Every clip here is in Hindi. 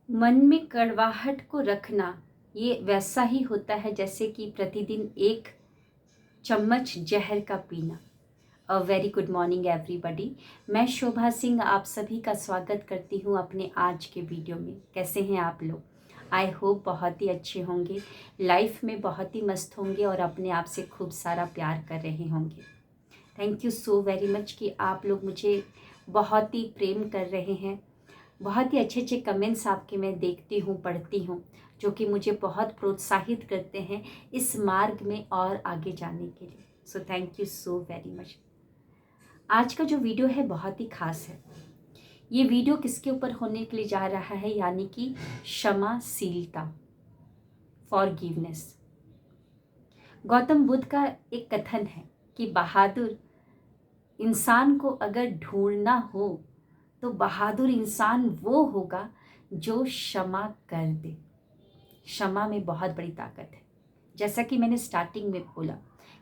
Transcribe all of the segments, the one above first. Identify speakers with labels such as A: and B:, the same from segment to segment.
A: मन में कड़वाहट को रखना ये वैसा ही होता है जैसे कि प्रतिदिन एक चम्मच जहर का पीना। A very good morning everybody. मैं शोभा सिंह आप सभी का स्वागत करती हूँ अपने आज के वीडियो में। कैसे हैं आप लोग? आई होप बहुत ही अच्छे होंगे, लाइफ में बहुत ही मस्त होंगे और अपने आप से खूब सारा प्यार कर रहे होंगे। Thank you so very much कि आप लोग मुझे बहुत ही प्रेम कर रहे हैं। बहुत ही अच्छे अच्छे कमेंट्स आपके मैं देखती हूँ, पढ़ती हूँ, जो कि मुझे बहुत प्रोत्साहित करते हैं इस मार्ग में और आगे जाने के लिए। So thank you so very much. आज का जो वीडियो है बहुत ही खास है। ये वीडियो किसके ऊपर होने के लिए जा रहा है, यानी कि क्षमाशीलता, फॉरगिवनेस। गौतम बुद्ध का एक कथन है कि बहादुर इंसान को अगर ढूंढना हो तो बहादुर इंसान वो होगा जो क्षमा कर दे। क्षमा में बहुत बड़ी ताकत है। जैसा कि मैंने स्टार्टिंग में बोला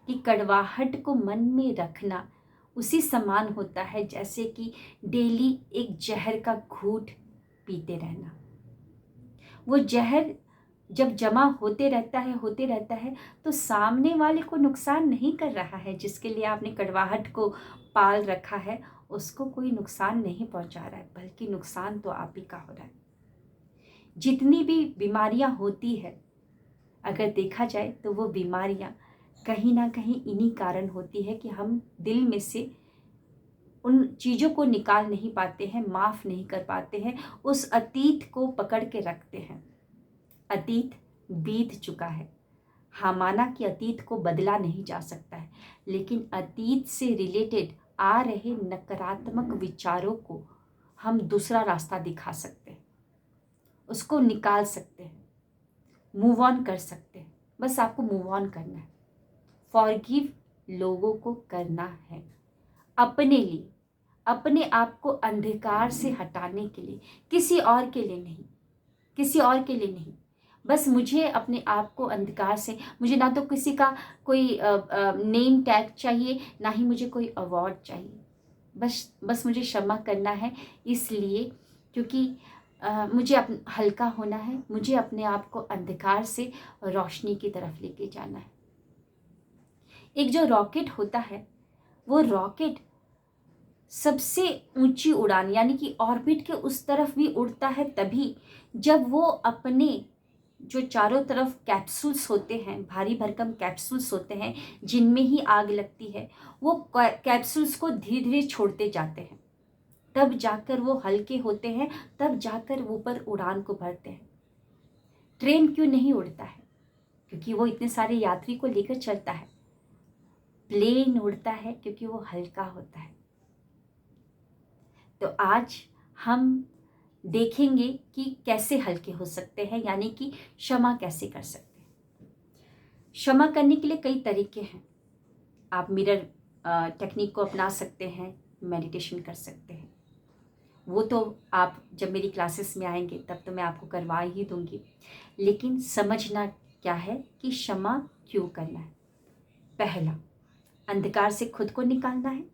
A: कि कड़वाहट को मन में रखना उसी समान होता है जैसे कि डेली एक जहर का घूंट पीते रहना। वो जहर जब जमा होते रहता है तो सामने वाले को नुकसान नहीं कर रहा है, जिसके लिए आपने कड़वाहट को पाल रखा है उसको कोई नुकसान नहीं पहुंचा रहा है, बल्कि नुकसान तो आप ही का हो रहा है। जितनी भी बीमारियां होती है, अगर देखा जाए तो वो बीमारियां कहीं ना कहीं इन्हीं कारण होती है कि हम दिल में से उन चीज़ों को निकाल नहीं पाते हैं, माफ़ नहीं कर पाते हैं, उस अतीत को पकड़ के रखते हैं। अतीत बीत चुका है। हाँ, माना कि अतीत को बदला नहीं जा सकता है, लेकिन अतीत से रिलेटेड आ रहे नकारात्मक विचारों को हम दूसरा रास्ता दिखा सकते हैं, उसको निकाल सकते हैं, मूव ऑन कर सकते हैं। बस आपको मूव ऑन करना है, फॉरगिव लोगों को करना है, अपने लिए, अपने आप को अंधकार से हटाने के लिए, किसी और के लिए नहीं, किसी और के लिए नहीं। बस मुझे अपने आप को अंधकार से, मुझे ना तो किसी का कोई नेम टैग चाहिए, ना ही मुझे कोई अवार्ड चाहिए। बस मुझे क्षमा करना है, इसलिए क्योंकि मुझे हल्का होना है, मुझे अपने आप को अंधकार से रोशनी की तरफ लेके जाना है। एक जो रॉकेट होता है, वो रॉकेट सबसे ऊंची उड़ान यानी कि ऑर्बिट के उस तरफ भी उड़ता है तभी जब वो अपने जो चारों तरफ कैप्सूल्स होते हैं, भारी भरकम कैप्सूल्स होते हैं जिनमें ही आग लगती है, वो कैप्सूल्स को धीरे धीरे छोड़ते जाते हैं, तब जाकर वो हल्के होते हैं, तब जाकर ऊपर उड़ान को भरते हैं। ट्रेन क्यों नहीं उड़ता है? क्योंकि वो इतने सारे यात्री को लेकर चलता है। प्लेन उड़ता है क्योंकि वो हल्का होता है। तो आज हम देखेंगे कि कैसे हल्के हो सकते हैं, यानी कि क्षमा कैसे कर सकते हैं। क्षमा करने के लिए कई तरीके हैं। आप मिरर टेक्निक को अपना सकते हैं, मेडिटेशन कर सकते हैं। वो तो आप जब मेरी क्लासेस में आएंगे तब तो मैं आपको करवा ही दूंगी, लेकिन समझना क्या है कि क्षमा क्यों करना है। पहला, अंधकार से खुद को निकालना है,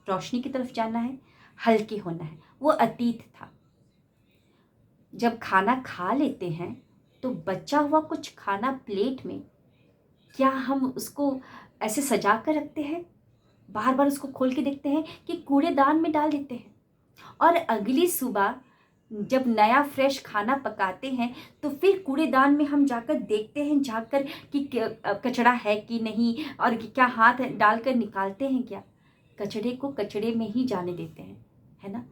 A: रोशनी की तरफ जाना है, हल्के होना है। वो अतीत था। जब खाना खा लेते हैं तो बचा हुआ कुछ खाना प्लेट में, क्या हम उसको ऐसे सजा कर रखते हैं, बार बार उसको खोल के देखते हैं, कि कूड़ेदान में डाल देते हैं? और अगली सुबह जब नया फ्रेश खाना पकाते हैं तो फिर कूड़ेदान में हम जाकर देखते हैं, जाकर कि कचरा है कि नहीं, और क्या हाथ डालकर निकालते हैं क्या? कचड़े को कचड़े में ही जाने देते हैं, है ना?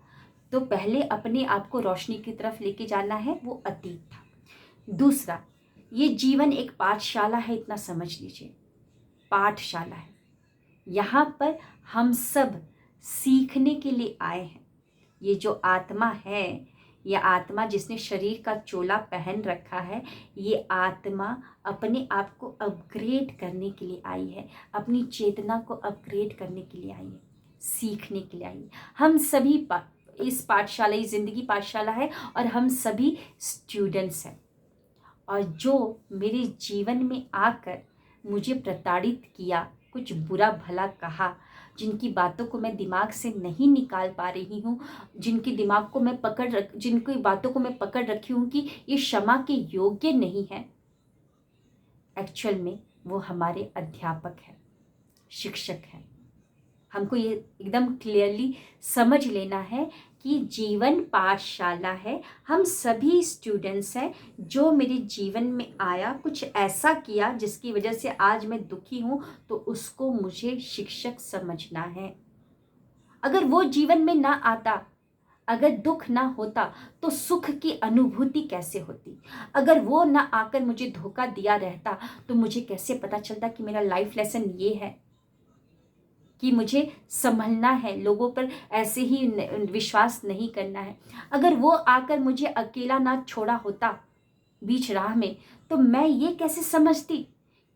A: तो पहले अपने आप को रोशनी की तरफ लेके जाना है, वो अतीत था। दूसरा, ये जीवन एक पाठशाला है, इतना समझ लीजिए, पाठशाला है। यहाँ पर हम सब सीखने के लिए आए हैं। ये जो आत्मा है, ये आत्मा जिसने शरीर का चोला पहन रखा है, ये आत्मा अपने आप को अपग्रेड करने के लिए आई है, अपनी चेतना को अपग्रेड करने के लिए आई है, सीखने के लिए आई है। हम सभी इस पाठशाला, ये जिंदगी पाठशाला है और हम सभी स्टूडेंट्स हैं। और जो मेरे जीवन में आकर मुझे प्रताड़ित किया, कुछ बुरा भला कहा, जिनकी बातों को मैं दिमाग से नहीं निकाल पा रही हूँ, जिनकी दिमाग को मैं जिनकी बातों को मैं पकड़ रखी हूँ कि ये क्षमा के योग्य नहीं है, एक्चुअल में वो हमारे अध्यापक हैं, शिक्षक हैं। हमको ये एकदम क्लियरली समझ लेना है कि जीवन पाठशाला है। हम सभी स्टूडेंट्स हैं। जो मेरे जीवन में आया, कुछ ऐसा किया जिसकी वजह से आज मैं दुखी हूँ, तो उसको मुझे शिक्षक समझना है। अगर वो जीवन में ना आता, अगर दुख ना होता, तो सुख की अनुभूति कैसे होती? अगर वो ना आकर मुझे धोखा दिया रहता, तो मुझे कैसे पता चलता कि मेरा लाइफ लेसन ये है कि मुझे संभलना है, लोगों पर ऐसे ही विश्वास नहीं करना है। अगर वो आकर मुझे अकेला ना छोड़ा होता बीच राह में, तो मैं ये कैसे समझती,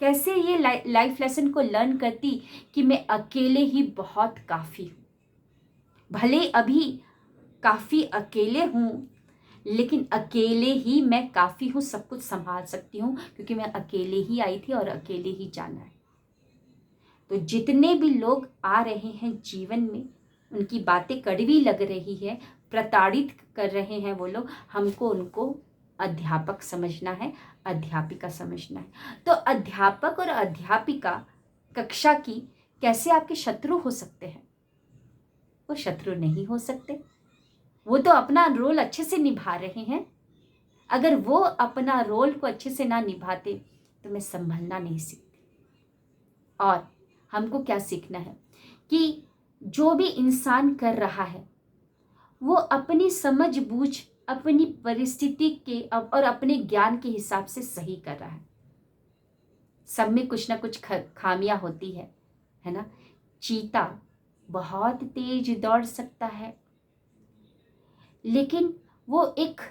A: कैसे ये लाइफ लेसन को लर्न करती कि मैं अकेले ही बहुत काफ़ी हूँ। भले अभी काफ़ी अकेले हूँ, लेकिन अकेले ही मैं काफ़ी हूँ, सब कुछ संभाल सकती हूँ, क्योंकि मैं अकेले ही आई थी और अकेले ही जाना है। तो जितने भी लोग आ रहे हैं जीवन में, उनकी बातें कड़वी लग रही है, प्रताड़ित कर रहे हैं वो लोग, हमको उनको अध्यापक समझना है, अध्यापिका समझना है। तो अध्यापक और अध्यापिका कक्षा की कैसे आपके शत्रु हो सकते हैं? वो शत्रु नहीं हो सकते। वो तो अपना रोल अच्छे से निभा रहे हैं। अगर वो अपना रोल को अच्छे से ना निभाते, तो मैं संभलना नहीं सीखती। और हमको क्या सीखना है कि जो भी इंसान कर रहा है, वो अपनी समझ बूझ, अपनी परिस्थिति के और अपने ज्ञान के हिसाब से सही कर रहा है। सब में कुछ ना कुछ खामियां होती है ना। चीता बहुत तेज दौड़ सकता है, लेकिन वो एक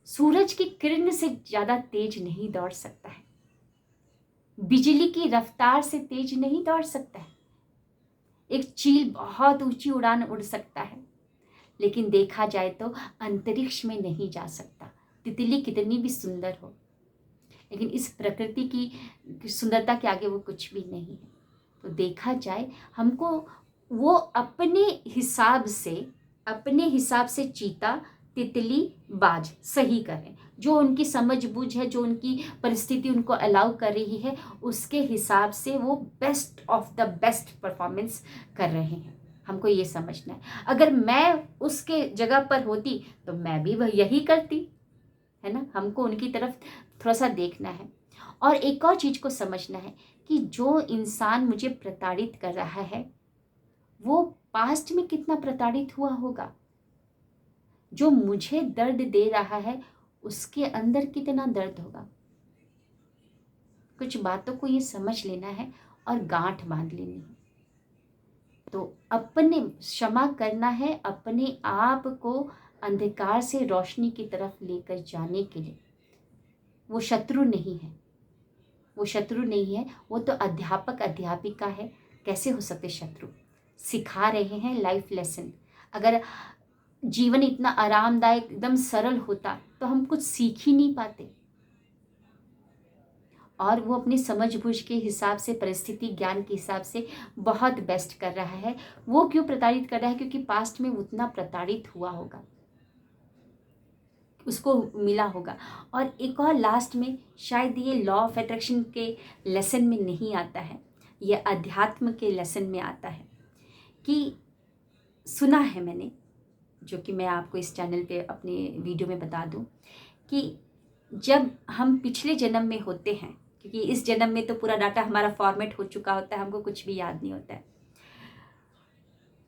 A: सूरज की किरण से ज़्यादा तेज नहीं दौड़ सकता है। बिजली की रफ्तार से तेज नहीं दौड़ सकता है। एक चील बहुत ऊंची उड़ान उड़ सकता है, लेकिन देखा जाए तो अंतरिक्ष में नहीं जा सकता। तितली कितनी भी सुंदर हो, लेकिन इस प्रकृति की सुंदरता के आगे वो कुछ भी नहीं है। तो देखा जाए, हमको वो अपने हिसाब से चीता, तितली, बाज सही करें। जो उनकी समझ बूझ है, जो उनकी परिस्थिति उनको अलाउ कर रही है, उसके हिसाब से वो best of the best performance कर रहे हैं। हमको ये समझना है। अगर मैं उसके जगह पर होती, तो मैं भी वह यही करती, है ना। हमको उनकी तरफ थोड़ा सा देखना है। और एक और चीज़ को समझना है कि जो इंसान मुझे प्रताड़ित कर रहा है, वो पास्ट में कितना प्रताड़ित हुआ होगा। जो मुझे दर्द दे रहा है, उसके अंदर कितना दर्द होगा। कुछ बातों को ये समझ लेना है और गांठ बांध लेनी है। तो अपने क्षमा करना है, अपने आप को अंधकार से रोशनी की तरफ लेकर जाने के लिए। वो शत्रु नहीं है, वो शत्रु नहीं है, वो तो अध्यापक अध्यापिका है। कैसे हो सकते शत्रु? सिखा रहे हैं लाइफ लेसन। अगर जीवन इतना आरामदायक, एकदम सरल होता, तो हम कुछ सीख ही नहीं पाते। और वो अपनी समझ बूझ के हिसाब से, परिस्थिति ज्ञान के हिसाब से बहुत बेस्ट कर रहा है। वो क्यों प्रताड़ित कर रहा है? क्योंकि पास्ट में उतना प्रताड़ित हुआ होगा, उसको मिला होगा। और एक और लास्ट में, शायद ये लॉ ऑफ अट्रैक्शन के लेसन में नहीं आता है, ये अध्यात्म के लेसन में आता है। कि सुना है मैंने, जो कि मैं आपको इस चैनल पे अपने वीडियो में बता दूं, कि जब हम पिछले जन्म में होते हैं, क्योंकि इस जन्म में तो पूरा डाटा हमारा फॉर्मेट हो चुका होता है, हमको कुछ भी याद नहीं होता है,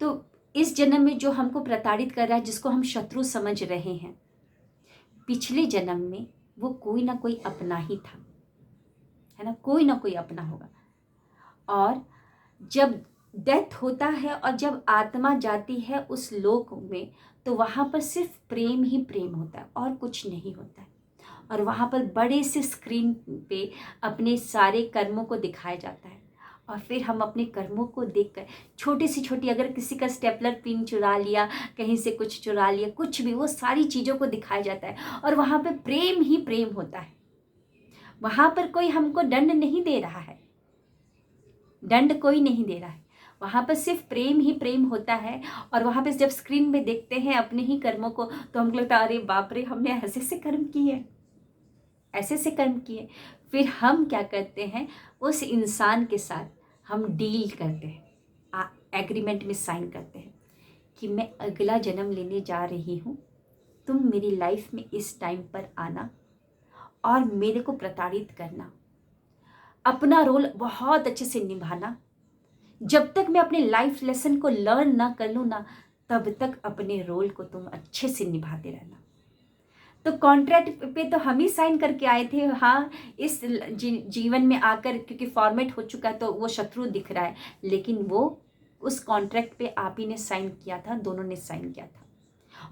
A: तो इस जन्म में जो हमको प्रताड़ित कर रहा है, जिसको हम शत्रु समझ रहे हैं, पिछले जन्म में वो कोई ना कोई अपना ही था, है ना। कोई ना कोई अपना होगा। और जब डेथ होता है और जब आत्मा जाती है उस लोक में, तो वहाँ पर सिर्फ प्रेम ही प्रेम होता है और कुछ नहीं होता है। और वहाँ पर बड़े से स्क्रीन पे अपने सारे कर्मों को दिखाया जाता है। और फिर हम अपने कर्मों को देखकर, छोटी से छोटी, अगर किसी का स्टेपलर पिन चुरा लिया, कहीं से कुछ चुरा लिया, कुछ भी, वो सारी चीज़ों को दिखाया जाता है। और वहाँ पे प्रेम ही प्रेम होता है। वहाँ पर कोई हमको दंड नहीं दे रहा है, दंड कोई नहीं दे रहा है। वहाँ पर सिर्फ प्रेम ही प्रेम होता है। और वहाँ पे जब स्क्रीन में देखते हैं अपने ही कर्मों को तो हमको लगता है अरे बाप रे, हमने ऐसे से कर्म किए, ऐसे से कर्म किए। फिर हम क्या करते हैं, उस इंसान के साथ हम डील करते हैं, एग्रीमेंट में साइन करते हैं कि मैं अगला जन्म लेने जा रही हूँ, तुम मेरी लाइफ में इस टाइम पर आना और मेरे को प्रताड़ित करना, अपना रोल बहुत अच्छे से निभाना। जब तक मैं अपने लाइफ लेसन को लर्न ना कर लूँ ना, तब तक अपने रोल को तुम अच्छे से निभाते रहना। तो कॉन्ट्रैक्ट पे तो हम ही साइन करके आए थे, हाँ, इस जीवन में आकर, क्योंकि फॉर्मेट हो चुका है तो वो शत्रु दिख रहा है, लेकिन वो उस कॉन्ट्रैक्ट पे आप ही ने साइन किया था, दोनों ने साइन किया था।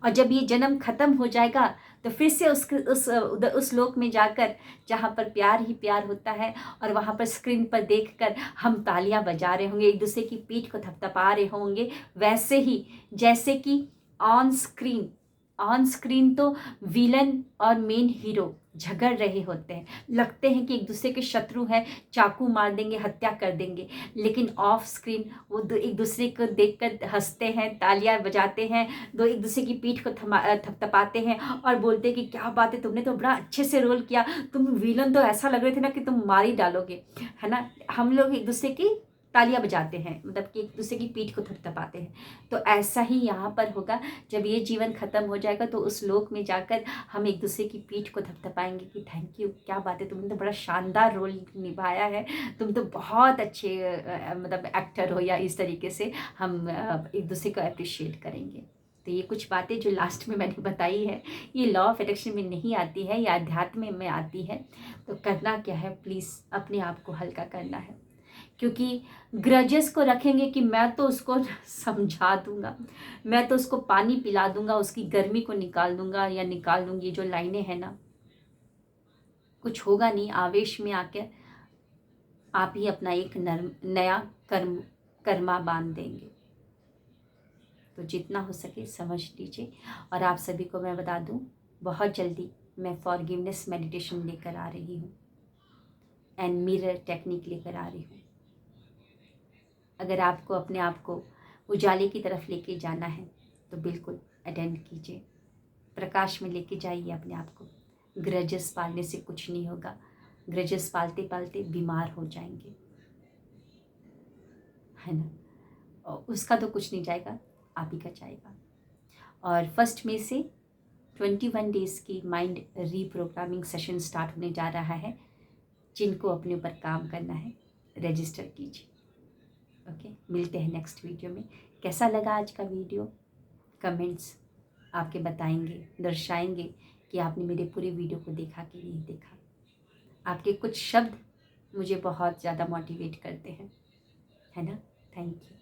A: और जब ये जन्म खत्म हो जाएगा तो फिर से उस लोक में जाकर जहाँ पर प्यार ही प्यार होता है, और वहाँ पर स्क्रीन पर देखकर हम तालियां बजा रहे होंगे, एक दूसरे की पीठ को थपथपा रहे होंगे, वैसे ही जैसे कि ऑन स्क्रीन तो विलन और मेन हीरो झगड़ रहे होते हैं, लगते हैं कि एक दूसरे के शत्रु हैं, चाकू मार देंगे, हत्या कर देंगे, लेकिन ऑफ स्क्रीन वो एक दूसरे को देखकर हंसते हैं, तालियां बजाते हैं, एक दूसरे की पीठ को थपथपाते हैं और बोलते हैं कि क्या बात है, तुमने तो बड़ा अच्छे से रोल किया, तुम विलन तो ऐसा लग रहे थे ना कि तुम मार ही डालोगे, है ना। हम लोग एक दूसरे की तालियां बजाते हैं, मतलब कि एक दूसरे की पीठ को थपथपाते हैं। तो ऐसा ही यहाँ पर होगा, जब ये जीवन खत्म हो जाएगा तो उस लोक में जाकर हम एक दूसरे की पीठ को थपथपाएंगे कि थैंक यू, क्या बात है, तुमने तो बड़ा शानदार रोल निभाया है, तुम तो बहुत अच्छे मतलब एक्टर हो, या इस तरीके से हम एक दूसरे को अप्रिशिएट करेंगे। तो ये कुछ बातें जो लास्ट में मैंने बताई है, ये लॉ ऑफ अट्रैक्शन में नहीं आती है, ये अध्यात्म में आती है। तो करना क्या है, प्लीज़ अपने आप को हल्का करना है, क्योंकि ग्रजेस को रखेंगे कि मैं तो उसको समझा दूंगा, मैं तो उसको पानी पिला दूंगा, उसकी गर्मी को निकाल दूंगा या निकाल दूंगी, जो लाइनें हैं ना, कुछ होगा नहीं, आवेश में आकर आप ही अपना एक नया कर्मा बांध देंगे। तो जितना हो सके समझ लीजिए। और आप सभी को मैं बता दूं, बहुत जल्दी मैं फॉरगिवनेस मेडिटेशन लेकर आ रही हूँ एंड मिरर टेक्निक लेकर आ रही हूँ। अगर आपको अपने आप को उजाले की तरफ लेके जाना है तो बिल्कुल अटेंड कीजिए, प्रकाश में लेके जाइए अपने आप को। ग्रजेस पालने से कुछ नहीं होगा, ग्रजेस पालते पालते बीमार हो जाएंगे, है ना। और उसका तो कुछ नहीं जाएगा, आप ही का जाएगा। और 1 मई से 21 डेज़ की माइंड रीप्रोग्रामिंग सेशन स्टार्ट होने जा रहा है। जिनको अपने ऊपर काम करना है रजिस्टर कीजिए। ओके, मिलते हैं नेक्स्ट वीडियो में। कैसा लगा आज का वीडियो, कमेंट्स आपके बताएंगे, दर्शाएंगे कि आपने मेरे पूरे वीडियो को देखा कि नहीं देखा। आपके कुछ शब्द मुझे बहुत ज़्यादा मोटिवेट करते हैं, है ना। Thank you.